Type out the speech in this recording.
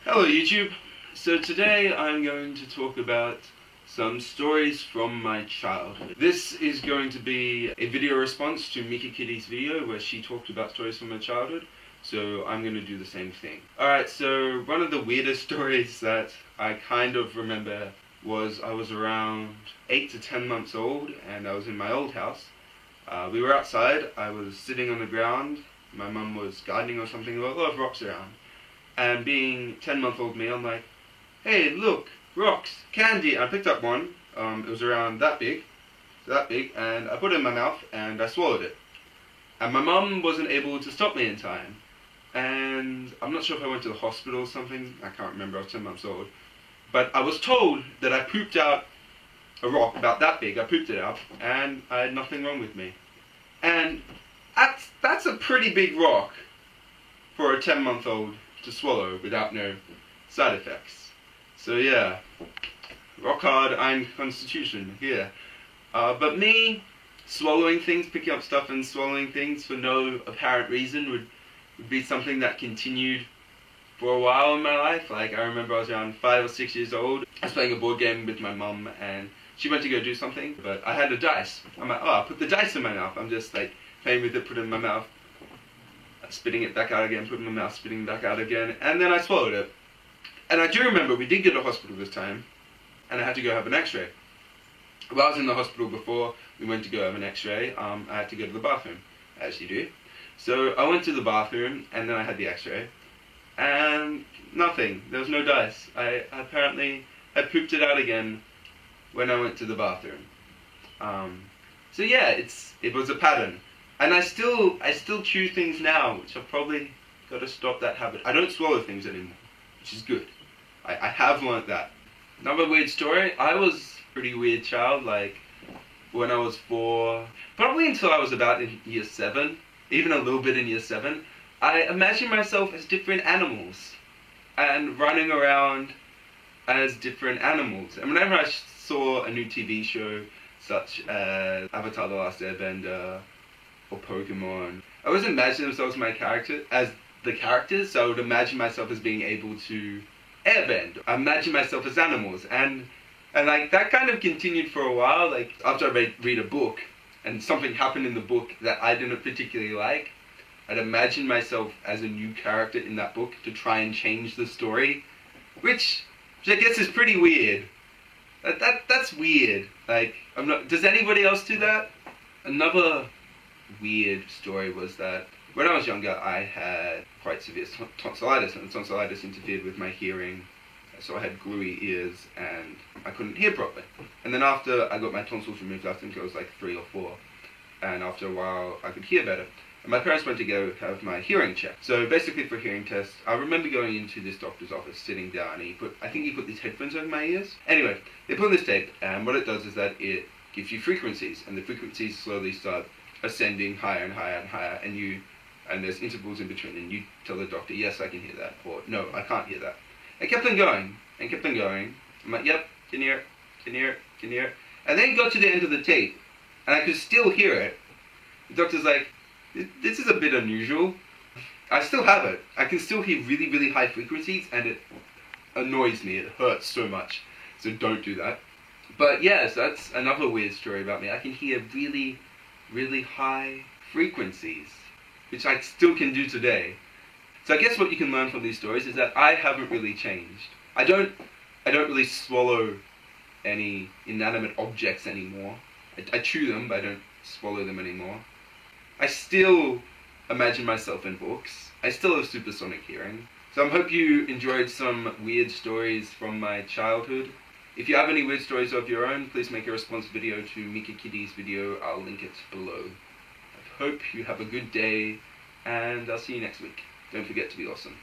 Hello YouTube! So today I'm going to talk about some stories from my childhood. This is going to be a video response to Mika Kitty's video where she talked about stories from her childhood, so I'm going to do the same thing. Alright, so one of the weirdest stories that I kind of remember was I was around 8 to 10 months old and I was in my old house. We were outside, I was sitting on the ground, my mum was gardening or something, there were a lot of rocks around. And being 10-month-old me, I'm like, hey, look, rocks, candy. And I picked up one. It was around that big, and I put it in my mouth and I swallowed it. And my mum wasn't able to stop me in time. And I'm not sure if I went to the hospital or something. I can't remember. I was 10 months old. But I was told that I pooped out a rock about that big. I pooped it out, and I had nothing wrong with me. And that's a pretty big rock for a 10-month-old to swallow without no side effects. So yeah, rock hard iron constitution here. But me swallowing things, picking up stuff and swallowing things for no apparent reason would be something that continued for a while in my life. Like, I remember I was around 5 or 6 years old. I was playing a board game with my mum and she went to go do something, but I had a dice. I'm like, oh, I put the dice in my mouth. I'm just like playing with it, put it in my mouth, spitting it back out again, put it in my mouth, spitting it back out again, and then I swallowed it. And I do remember we did go to hospital this time, and I had to go have an x-ray. While I was in the hospital before we went to go have an x-ray, I had to go to the bathroom, as you do. So I went to the bathroom, and then I had the x-ray, and nothing. There was no dice. I apparently had pooped it out again when I went to the bathroom. So yeah, it was a pattern. And I still chew things now, which I've probably got to stop that habit. I don't swallow things anymore, which is good. I have learnt that. Another weird story, I was a pretty weird child, like when I was 4, probably until I was about in year 7, even a little bit in year 7, I imagined myself as different animals and running around as different animals. And whenever I saw a new TV show, such as Avatar: The Last Airbender, or Pokemon, I always imagined themselves as the characters, so I would imagine myself as being able to airbend. I imagine myself as animals, and like that kind of continued for a while. Like after I read a book, and something happened in the book that I didn't particularly like, I'd imagine myself as a new character in that book to try and change the story, which I guess is pretty weird. That's weird. Like, does anybody else do that? Another weird story was that when I was younger I had quite severe tonsillitis, and the tonsillitis interfered with my hearing, so I had gluey ears and I couldn't hear properly. And then after I got my tonsils removed, I think I was like 3 or 4, and after a while I could hear better. And my parents went to go have my hearing checked. So basically for hearing tests, I remember going into this doctor's office, sitting down, and I think he put these headphones over my ears. Anyway, they put on this tape, and what it does is that it gives you frequencies, and the frequencies slowly start ascending higher and higher and higher, and there's intervals in between, and you tell the doctor, yes, I can hear that, or no, I can't hear that. It kept on going, and kept on going. I'm like, yep, can hear it, can hear it, can hear it. And then it got to the end of the tape, and I could still hear it. The doctor's like, this is a bit unusual. I still have it. I can still hear really, really high frequencies, and it annoys me. It hurts so much. So don't do that. But yes, that's another weird story about me. I can hear really, really high frequencies, which I still can do today. So I guess what you can learn from these stories is that I haven't really changed. I don't really swallow any inanimate objects anymore. I chew them, but I don't swallow them anymore. I still imagine myself in books. I still have supersonic hearing. So I hope you enjoyed some weird stories from my childhood. If you have any weird stories of your own, please make a response video to Mika Kitty's video. I'll link it below. I hope you have a good day, and I'll see you next week. Don't forget to be awesome.